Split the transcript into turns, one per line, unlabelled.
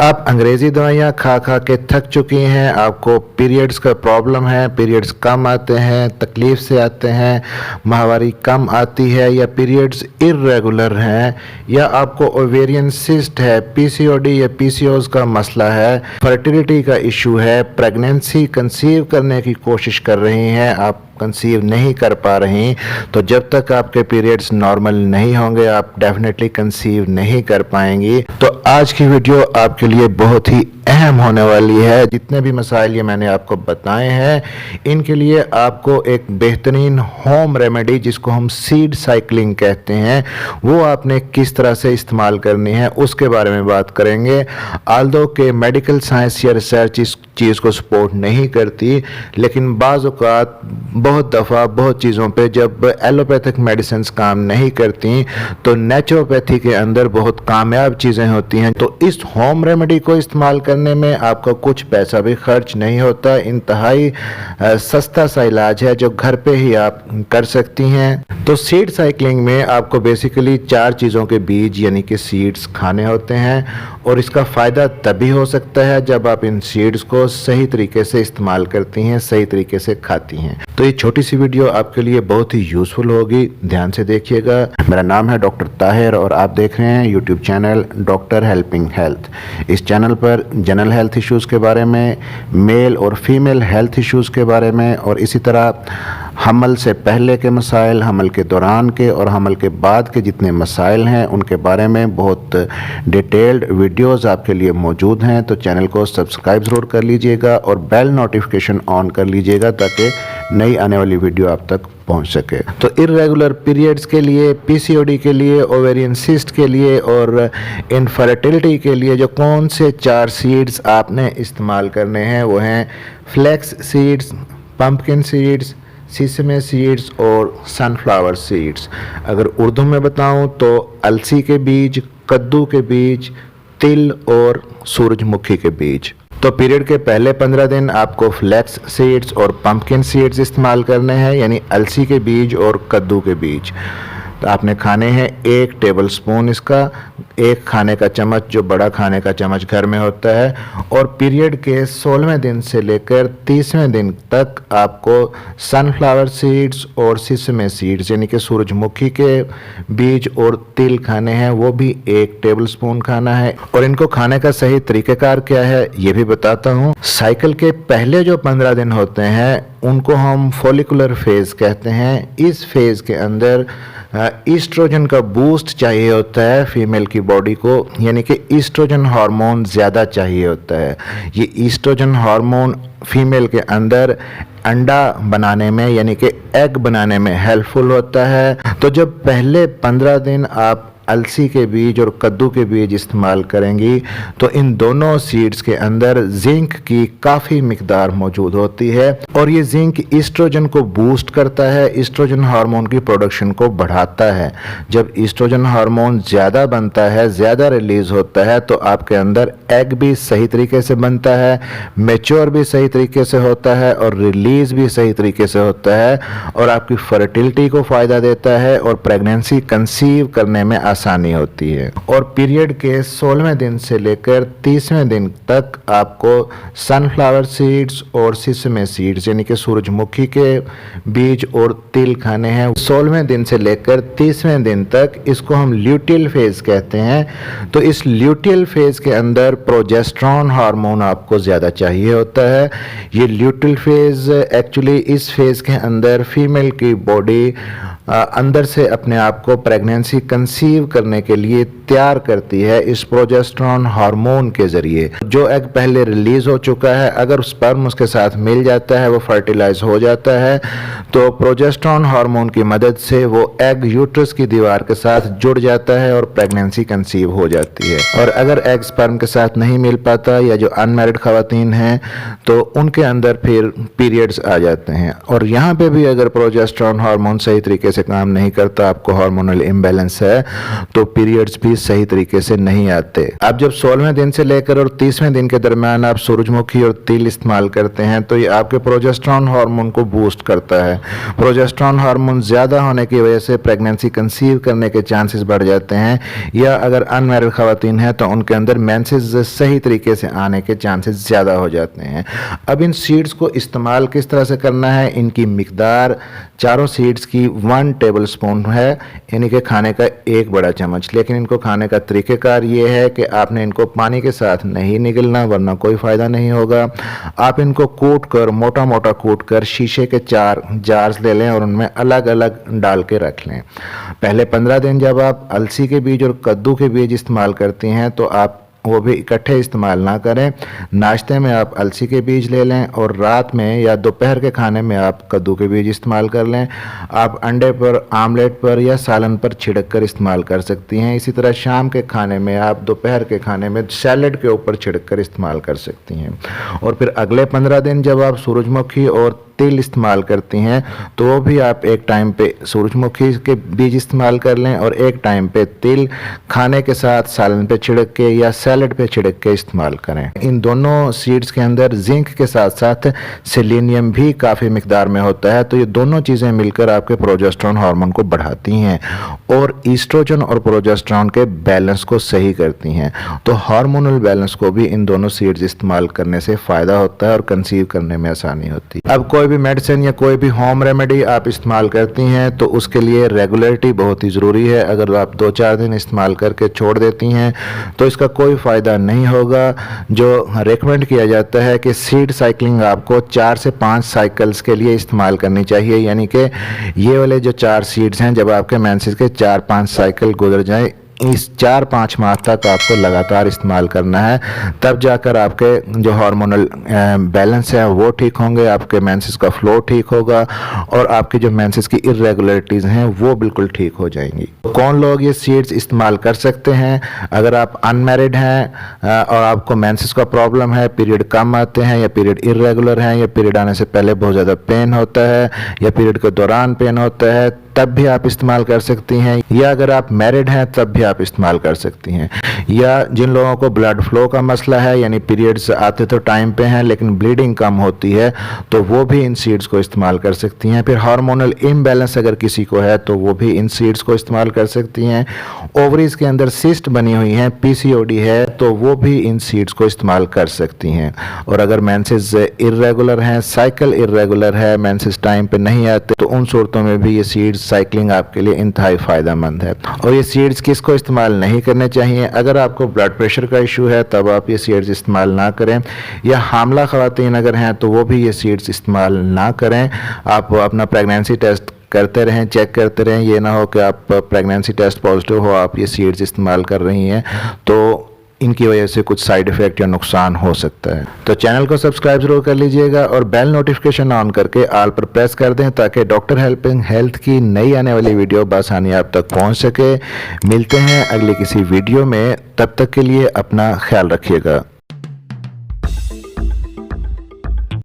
आप अंग्रेज़ी दवाइयाँ खा खा के थक चुकी हैं, आपको पीरियड्स का प्रॉब्लम है, पीरियड्स कम आते हैं, तकलीफ़ से आते हैं, माहवारी कम आती है या पीरियड्स इर्रेगुलर हैं या आपको ओवेरियन सिस्ट है, पीसीओडी या पीसीओएस का मसला है, फर्टिलिटी का इशू है, प्रेगनेंसी कंसीव करने की कोशिश कर रही हैं, आप कंसीव नहीं कर पा रही, तो जब तक आपके पीरियड्स नॉर्मल नहीं होंगे आप डेफिनेटली कंसीव नहीं कर पाएंगी। तो आज की वीडियो आपके लिए बहुत ही अहम होने वाली है। जितने भी मसाइल ये मैंने आपको बताए हैं, इनके लिए आपको एक बेहतरीन होम रेमेडी जिसको हम सीड साइकिलिंग कहते हैं, वो आपने किस तरह से इस्तेमाल करनी है उसके बारे में बात करेंगे। आल्दो के मेडिकल साइंस या रिसर्च इस चीज़ को सपोर्ट नहीं करती, लेकिन बाज़ औक़ात बहुत दफ़ा बहुत चीज़ों पे जब एलोपैथिक मेडिसिन काम नहीं करती तो नेचुरोपैथी के अंदर बहुत कामयाब चीज़ें होती हैं। तो इस होम रेमेडी को इस्तेमाल करने में आपका कुछ पैसा भी खर्च नहीं होता, इंतहाई सस्ता सा इलाज है जो घर पे ही आप कर सकती हैं। तो सीड साइकिलिंग में आपको बेसिकली 4 चीज़ों के बीज यानी कि सीड्स खाने होते हैं और इसका फ़ायदा तभी हो सकता है जब आप इन सीड्स को सही तरीके से इस्तेमाल करती हैं, सही तरीके से खाती हैं। तो ये छोटी सी वीडियो आपके लिए बहुत ही यूज़फुल होगी, ध्यान से देखिएगा। मेरा नाम है डॉक्टर ताहिर और आप देख रहे हैं YouTube channel doctor helping health. इस चैनल पर जनरल हेल्थ इश्यूज़ के बारे में, मेल और फीमेल हेल्थ इश्यूज़ के बारे में और इसी तरह हमल से पहले के मसाइल, हमल के दौरान के और हमल के बाद के जितने मसाइल हैं उनके बारे में बहुत डिटेल्ड वीडियोस आपके लिए मौजूद हैं। तो चैनल को सब्सक्राइब ज़रूर कर लीजिएगा और बेल नोटिफिकेशन ऑन कर लीजिएगा ताकि नई आने वाली वीडियो आप तक पहुंच सके। तो इर्रेगुलर पीरियड्स के लिए, पीसीओडी के लिए, ओवेरियन सिस्ट के लिए और इनफर्टिलिटी के लिए जो कौन से 4 सीड्स आपने इस्तेमाल करने हैं वो हैं flax seeds, pumpkin seeds, sesame seeds और सनफ्लावर सीड्स। अगर उर्दू में बताऊं तो अलसी के बीज, कद्दू के बीज, तिल और सूरजमुखी के बीज। तो पीरियड के पहले 15 दिन आपको फ्लैक्स सीड्स और पंपकिन सीड्स इस्तेमाल करने हैं यानी अलसी के बीज और कद्दू के बीज। तो आपने खाने हैं 1 टेबल स्पून इसका, 1 खाने का चम्मच जो बड़ा खाने का चम्मच घर में होता है। और पीरियड के 16वें दिन से लेकर 30वें दिन तक आपको सनफ्लावर सीड्स और सिसमे सीड्स यानी कि सूरजमुखी के बीज और तिल खाने हैं, वो भी 1 टेबल स्पून खाना है। और इनको खाने का सही तरीक़ेकार क्या है ये भी बताता हूँ। साइकिल के पहले जो 15 दिन होते हैं उनको हम फॉलिकुलर फेज़ कहते हैं। इस फेज़ के अंदर ईस्ट्रोजन का बूस्ट चाहिए होता है फीमेल की बॉडी को, यानी कि ईस्ट्रोजन हार्मोन ज़्यादा चाहिए होता है। ये ईस्ट्रोजन हार्मोन फीमेल के अंदर अंडा बनाने में यानी कि एग बनाने में हेल्पफुल होता है। तो जब पहले 15 दिन आप अलसी के बीज और कद्दू के बीज इस्तेमाल करेंगी तो इन दोनों सीड्स के अंदर जिंक की काफ़ी मिकदार मौजूद होती है और ये जिंक ईस्ट्रोजन को बूस्ट करता है, ईस्ट्रोजन हार्मोन की प्रोडक्शन को बढ़ाता है। जब ईस्ट्रोजन हार्मोन ज़्यादा बनता है, ज़्यादा रिलीज़ होता है तो आपके अंदर एग भी सही तरीके से बनता है, मैच्योर भी सही तरीके से होता है और रिलीज़ भी सही तरीके से होता है और आपकी फर्टिलिटी को फ़ायदा देता है और प्रेगनेंसी कंसीव करने में आसानी होती है। और पीरियड के 16वें दिन से लेकर 30वें दिन तक आपको सनफ्लावर सीड्स और सिसमे सीड्स यानी कि सूरजमुखी के बीज और तिल खाने हैं 16वें दिन से लेकर 30वें दिन तक। इसको हम ल्यूटियल फेज़ कहते हैं। तो इस ल्यूटियल फेज़ के अंदर प्रोजेस्टेरॉन हार्मोन आपको ज़्यादा चाहिए होता है। ये ल्यूटियल फेज़ एक्चुअली इस फेज़ के अंदर फीमेल की बॉडी अंदर से अपने आप को प्रेगनेंसी कंसीव करने के लिए तैयार करती है इस प्रोजेस्टेरॉन हार्मोन के ज़रिए। जो एग पहले रिलीज़ हो चुका है अगर स्पर्म उसके साथ मिल जाता है, वो फर्टिलाइज हो जाता है, तो प्रोजेस्टेरॉन हार्मोन की मदद से वो एग यूट्रस की दीवार के साथ जुड़ जाता है और प्रेगनेंसी कंसीव हो जाती है। और अगर एग स्पर्म के साथ नहीं मिल पाता या जो अनमैरिड ख़वातीन हैं तो उनके अंदर फिर पीरियड्स आ जाते हैं। और यहाँ पे भी अगर प्रोजेस्टेरॉन हार्मोन सही तरीके से से काम नहीं करता, आपको हार्मोनल इम्बैलेंस है, तो पीरियड्स भी सही तरीके से नहीं आते। अब जब 16वें दिन से लेकर और 30वें दिन के दरमियान आप सूरजमुखी और तिल इस्तेमाल करते हैं तो ये आपके प्रोजेस्टेरॉन हार्मोन को बूस्ट करता है। प्रोजेस्टेरॉन हार्मोन ज़्यादा होने की वजह से प्रेगनेंसी कंसीव करने के चांसेस बढ़ जाते हैं, या अगर अनमैरिड खवातीन हैं तो उनके अंदर मेंसेस सही तरीके से आने के चांसेस ज़्यादा हो जाते हैं। अब इन सीड्स को इस्तेमाल किस तरह से करना है, इनकी मिकदार चारों सीड्स की 1 टेबल स्पून है, यानी कि खाने का 1 बड़ा चम्मच। लेकिन इनको खाने का तरीक़ेकार ये है कि आपने इनको पानी के साथ नहीं निगलना, वरना कोई फ़ायदा नहीं होगा। आप इनको कूट कर, मोटा मोटा कूट कर शीशे के 4 जार्स ले लें और उनमें अलग अलग डाल के रख लें। पहले 15 दिन जब आप अलसी के बीज और कद्दू के बीज इस्तेमाल करती हैं तो आप वो भी इकट्ठे इस्तेमाल ना करें। नाश्ते में आप अलसी के बीज ले लें और रात में या दोपहर के खाने में आप कद्दू के बीज इस्तेमाल कर लें। आप अंडे पर, आमलेट पर या सालन पर छिड़क कर इस्तेमाल कर सकती हैं। इसी तरह शाम के खाने में, आप दोपहर के खाने में सैलड के ऊपर छिड़क कर इस्तेमाल कर सकती हैं। और फिर अगले 15 दिन जब आप सूरजमुखी और तिल इस्तेमाल करती हैं तो वो भी आप एक टाइम पे सूरजमुखी के बीज इस्तेमाल कर लें और एक टाइम पे तिल खाने के साथ सालन पे छिड़क के या सैलड पे छिड़क के इस्तेमाल करें। इन दोनों सीड्स के अंदर जिंक के साथ साथ सेलेनियम भी काफ़ी मिकदार में होता है, तो ये दोनों चीज़ें मिलकर आपके प्रोजेस्टेरॉन हार्मोन को बढ़ाती हैं और ईस्ट्रोजन और प्रोजेस्टेरॉन के बैलेंस को सही करती हैं। तो हार्मोनल बैलेंस को भी इन दोनों सीड्स इस्तेमाल करने से फ़ायदा होता है और कंसीव करने में आसानी होती है। अब कोई भी मेडिसिन या कोई भी होम रेमेडी आप इस्तेमाल करती हैं तो उसके लिए रेगुलरिटी बहुत ही ज़रूरी है। अगर आप 2-4 दिन इस्तेमाल करके छोड़ देती हैं तो इसका कोई फ़ायदा नहीं होगा। जो रेकमेंड किया जाता है कि सीड साइकिलिंग आपको 4 से 5 साइकिल्स के लिए इस्तेमाल करनी चाहिए, यानी कि ये वाले जो 4 सीड्स हैं, जब आपके मेंसेस के 4-5 साइकिल गुजर जाए, इस 4-5 माह तक आपको लगातार इस्तेमाल करना है, तब जाकर आपके जो हार्मोनल बैलेंस है वो ठीक होंगे, आपके मेंसेस का फ्लो ठीक होगा और आपके जो मेंसेस की इरेगुलरिटीज़ हैं वो बिल्कुल ठीक हो जाएंगी। कौन लोग ये सीड्स इस्तेमाल कर सकते हैं? अगर आप अनमैरिड हैं और आपको मेंसेस का प्रॉब्लम है, पीरियड कम आते हैं या पीरियड इरेगुलर हैं या पीरियड आने से पहले बहुत ज़्यादा पेन होता है या पीरियड के दौरान पेन होता है, तब भी आप इस्तेमाल कर सकती हैं। या अगर आप मैरिड हैं तब भी आप इस्तेमाल कर सकती हैं। या जिन लोगों को ब्लड फ्लो का मसला है, यानी पीरियड्स आते तो टाइम पे हैं लेकिन ब्लीडिंग कम होती है, तो वो भी इन सीड्स को इस्तेमाल कर सकती हैं। फिर हार्मोनल इम्बैलेंस अगर किसी को है तो वो भी इन सीड्स को इस्तेमाल कर सकती हैं। ओवरीज के अंदर सिस्ट बनी हुई हैं, PCOD है, तो वो भी इन सीड्स को इस्तेमाल कर सकती हैं। और अगर मेंसेस इर्रेगुलर हैं, साइकिल इर्रेगुलर है, मेंसेस टाइम पे नहीं आते, तो उन सूरतों में भी ये सीड्स साइकिलिंग आपके लिए इंतहाई फ़ायदेमंद है। और ये सीड्स किसको इस्तेमाल नहीं करने चाहिए? अगर आपको ब्लड प्रेशर का इशू है तब आप ये सीड्स इस्तेमाल ना करें, या हामला ख़वातीन अगर हैं तो वो भी ये सीड्स इस्तेमाल ना करें। आप अपना प्रेगनेंसी टेस्ट करते रहें, चेक करते रहें। ये ना हो कि आप प्रेगनेंसी टेस्ट पॉजिटिव हो, आप ये सीड्स इस्तेमाल कर रही हैं तो इनकी वजह से कुछ साइड इफ़ेक्ट या नुकसान हो सकता है। तो चैनल को सब्सक्राइब जरूर कर लीजिएगा और बेल नोटिफिकेशन ऑन करके ऑल पर प्रेस कर दें ताकि डॉक्टर हेल्पिंग हेल्थ की नई आने वाली वीडियो बआसानी आप तक पहुंच सके। मिलते हैं अगली किसी वीडियो में, तब तक के लिए अपना ख्याल रखिएगा।